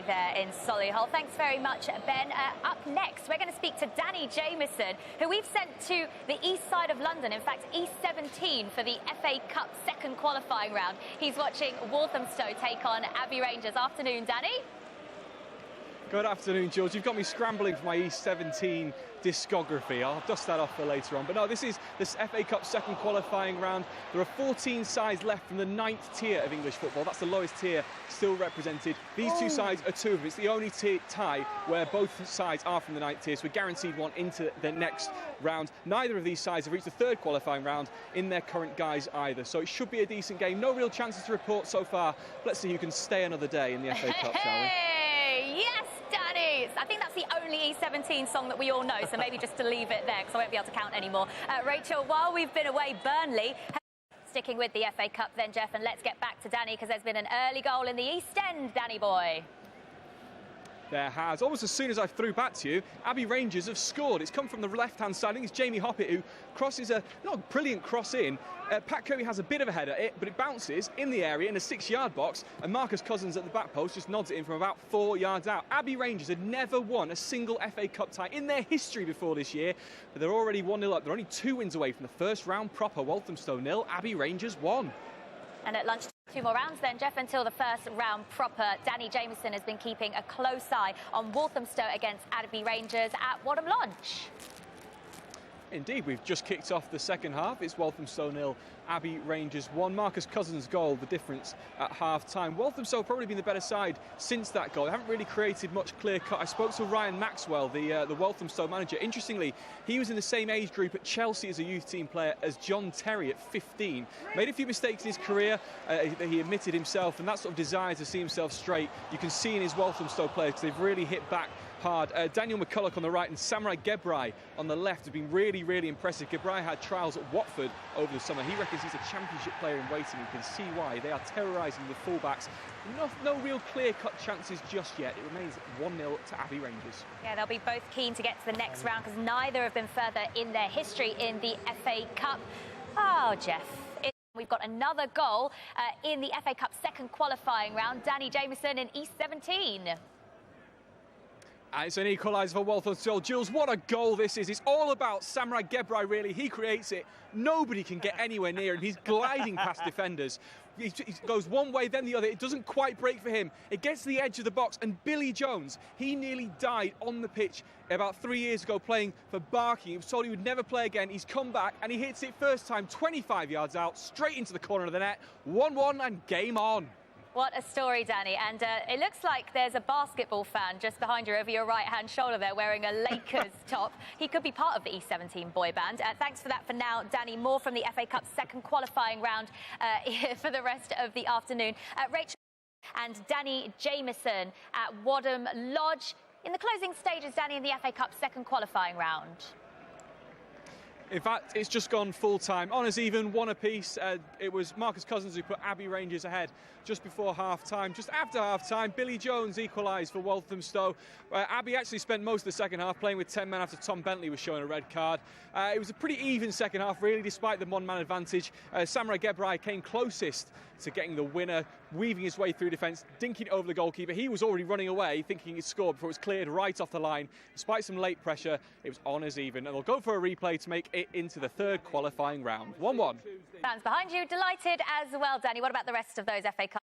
there in Solihull. Thanks very much, Ben. Up next, we're going to speak to Danny Jameson, who we've sent to the east side of London, in fact, E17 for the FA Cup second qualifying round. He's watching Walthamstow take on Abbey Rangers. Afternoon, Danny. Good afternoon, George. You've got me scrambling for my E17 discography. I'll dust that off for later on. But no, this is this FA Cup second qualifying round. There are 14 sides left from the 9th tier of English football. That's the lowest tier still represented. These two sides are two of them. It's the only tie where both sides are from the 9th tier, so we're guaranteed one into the next round. Neither of these sides have reached the third qualifying round in their current guise either, so it should be a decent game. No real chances to report so far. Let's see who can stay another day in the FA Cup, shall we? Yes, Danny! I think that's the only E17 song that we all know, so maybe just to leave it there, because I won't be able to count anymore. Rachel, while we've been away, Burnley... Sticking with the FA Cup then, Jeff, and let's get back to Danny, because there's been an early goal in the East End, Danny boy. There has. Almost as soon as I threw back to you, Abbey Rangers have scored. It's come from the left-hand side. I think it's Jamie Hoppett who crosses a not brilliant cross in. Pat Curry has a bit of a header, but it bounces in the area in the 6-yard box, and Marcus Cousins at the back post just nods it in from about 4 yards out. Abbey Rangers had never won a single FA Cup tie in their history before this year, but they're already 1-0 up. They're only 2 wins away from the first round proper. Walthamstow 0, Abbey Rangers 1. And at lunch, 2 more rounds then, Jeff, until the first round proper. Danny Jameson has been keeping a close eye on Walthamstow against Abbey Rangers at Wadham Lodge. Indeed, we've just kicked off the second half. It's Walthamstow 0, Abbey Rangers 1. Marcus Cousins' goal, the difference at half-time. Walthamstow have probably been the better side since that goal. They haven't really created much clear cut. I spoke to Ryan Maxwell, the Walthamstow manager. Interestingly, he was in the same age group at Chelsea as a youth team player as John Terry at 15. Made a few mistakes in his career, he admitted himself, and that sort of desire to see himself straight, you can see in his Walthamstow players, because they've really hit back hard. Daniel McCulloch on the right and Samurai Gebrai on the left have been really, really impressive. Gebrai had trials at Watford over the summer. He reckons he's a championship player in waiting. You can see why. They are terrorising the fullbacks. No real clear-cut chances just yet. It remains 1-0 to Abbey Rangers. Yeah, they'll be both keen to get to the next round, because neither have been further in their history in the FA Cup. Oh, Jeff. We've got another goal in the FA Cup second qualifying round. Danny Jameson in E17. It's an equaliser for Walthamstow. Jules, what a goal this is. It's all about Samurai Gebrai, really. He creates it. Nobody can get anywhere near him. He's gliding past defenders. He goes one way, then the other. It doesn't quite break for him. It gets to the edge of the box, and Billy Jones, he nearly died on the pitch about 3 years ago playing for Barking. He was told he would never play again. He's come back, and he hits it first time, 25 yards out, straight into the corner of the net. 1-1 and game on. What a story, Danny. And it looks like there's a basketball fan just behind you over your right-hand shoulder there wearing a Lakers top. He could be part of the E17 boy band. Thanks for that for now, Danny. More from the FA Cup second qualifying round for the rest of the afternoon. Rachel and Danny Jameson at Wadham Lodge. In the closing stages, Danny, in the FA Cup second qualifying round. In fact, it's just gone full-time. Honours even, 1 apiece. It was Marcus Cousins who put Abbey Rangers ahead just before half-time. Just after half-time, Billy Jones equalised for Walthamstow. Abbey actually spent most of the second half playing with 10 men after Tom Bentley was showing a red card. It was a pretty even second half, really, despite the one-man advantage. Samurai Gebrai came closest to getting the winner, weaving his way through defence, dinking it over the goalkeeper. He was already running away, thinking he'd scored before it was cleared right off the line. Despite some late pressure, it was honours even. And they'll go for a replay to make it into the third qualifying round. 1-1. Fans behind you, delighted as well, Danny. What about the rest of those FA Cup